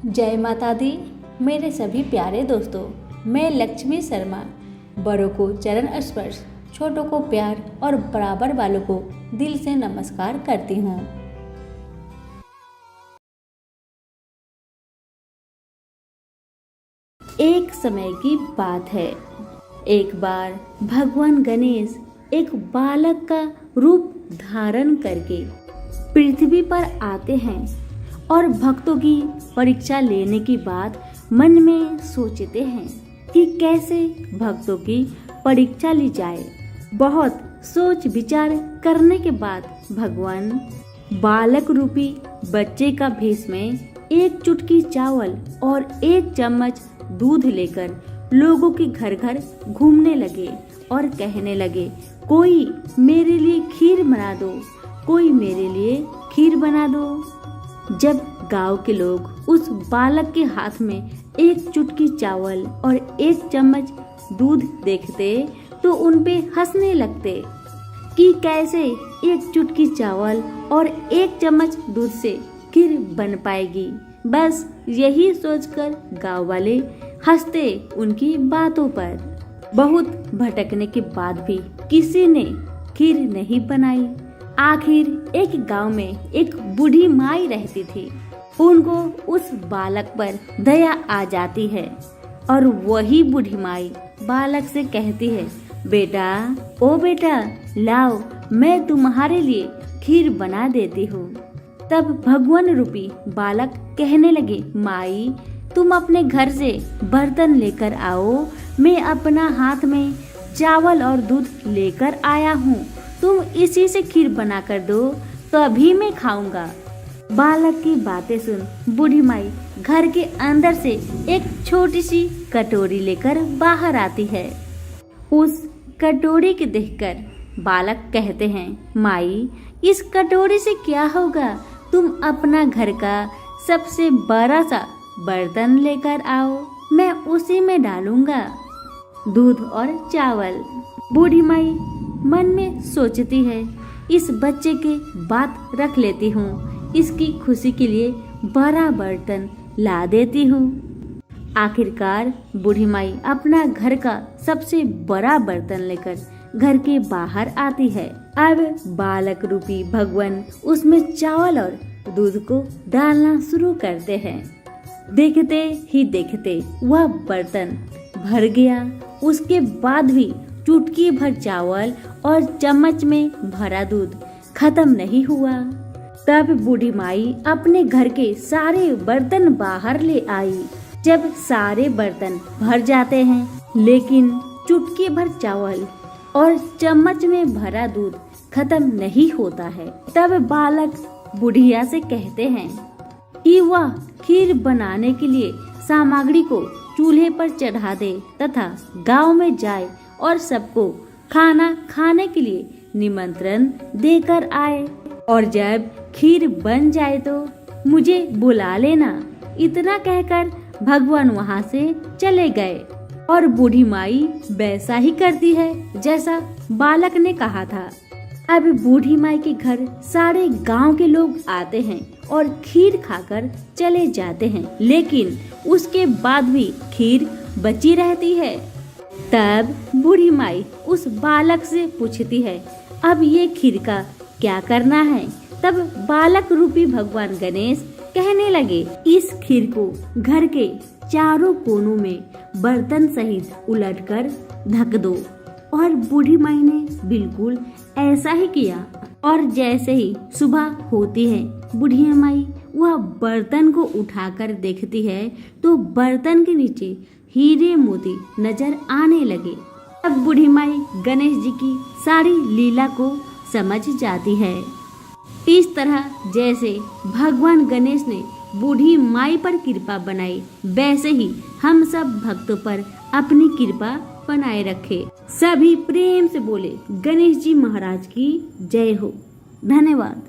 जय माता दी। मेरे सभी प्यारे दोस्तों, मैं लक्ष्मी शर्मा बड़ों को चरण स्पर्श, छोटों को प्यार और बराबर वालों को दिल से नमस्कार करती हूँ। एक समय की बात है। एक बार भगवान गणेश एक बालक का रूप धारण करके पृथ्वी पर आते हैं और भक्तों की परीक्षा लेने की बात मन में सोचते हैं कि कैसे भक्तों की परीक्षा ली जाए। बहुत सोच विचार करने के बाद भगवान बालक रूपी बच्चे का भेष में एक चुटकी चावल और एक चम्मच दूध लेकर लोगों के घर घर घूमने लगे और कहने लगे, कोई मेरे लिए खीर बना दो, कोई मेरे लिए खीर बना दो। जब गांव के लोग उस बालक के हाथ में एक चुटकी चावल और एक चम्मच दूध देखते तो उन पे हंसने लगते कि कैसे एक चुटकी चावल और एक चम्मच दूध से खीर बन पाएगी। बस यही सोचकर गांव वाले हंसते उनकी बातों पर। बहुत भटकने के बाद भी किसी ने खीर नहीं बनाई। आखिर एक गांव में एक बूढ़ी माई रहती थी। उनको उस बालक पर दया आ जाती है और वही बूढ़ी माई बालक से कहती है, बेटा, ओ बेटा, लाओ, मैं तुम्हारे लिए खीर बना देती हूँ। तब भगवान रूपी बालक कहने लगे, माई, तुम अपने घर से बर्तन लेकर आओ, मैं अपना हाथ में चावल और दूध लेकर आया हूँ, तुम इसी से खीर बना कर दो तो अभी मैं खाऊंगा। बालक की बातें सुन बूढ़ी माई घर के अंदर से एक छोटी सी कटोरी लेकर बाहर आती है। उस कटोरी के देखकर बालक कहते हैं, माई, इस कटोरी से क्या होगा, तुम अपना घर का सबसे बड़ा सा बर्तन लेकर आओ, मैं उसी में डालूंगा दूध और चावल। बूढ़ी माई मन में सोचती है, इस बच्चे के बात रख लेती हूँ, इसकी खुशी के लिए बड़ा बर्तन ला देती हूँ। आखिरकार बूढ़ी माई अपना घर का सबसे बड़ा बर्तन लेकर घर के बाहर आती है। अब बालक रूपी भगवान उसमें चावल और दूध को डालना शुरू करते हैं। देखते ही देखते वह बर्तन भर गया। उसके बाद भी चुटकी भर चावल और चम्मच में भरा दूध खत्म नहीं हुआ। तब बूढ़ी माई अपने घर के सारे बर्तन बाहर ले आई। जब सारे बर्तन भर जाते हैं लेकिन चुटकी भर चावल और चम्मच में भरा दूध खत्म नहीं होता है, तब बालक बुढ़िया से कहते हैं कि वह खीर बनाने के लिए सामग्री को चूल्हे पर चढ़ा दे तथा गांव में जाए और सबको खाना खाने के लिए निमंत्रण देकर आए, और जब खीर बन जाए तो मुझे बुला लेना। इतना कहकर भगवान वहां से चले गए और बूढ़ी माई वैसा ही करती है जैसा बालक ने कहा था। अब बूढ़ी माई के घर सारे गांव के लोग आते हैं और खीर खाकर चले जाते हैं, लेकिन उसके बाद भी खीर बची रहती है। तब बूढ़ी माई उस बालक से पूछती है, अब ये खीर का क्या करना है? तब बालक रूपी भगवान गणेश कहने लगे, इस खीर को घर के चारों कोनों में बर्तन सहित उलटकर ढक दो। और बूढ़ी माई ने बिल्कुल ऐसा ही किया, और जैसे ही सुबह होती है बूढ़ी माई वह बर्तन को उठाकर देखती है तो बर्तन के नीचे हीरे मोती नजर आने लगे। अब बूढ़ी माई गणेश जी की सारी लीला को समझ जाती है। इस तरह जैसे भगवान गणेश ने बूढ़ी माई पर कृपा बनाई, वैसे ही हम सब भक्तों पर अपनी कृपा बनाए रखे। सभी प्रेम से बोले, गणेश जी महाराज की जय हो। धन्यवाद।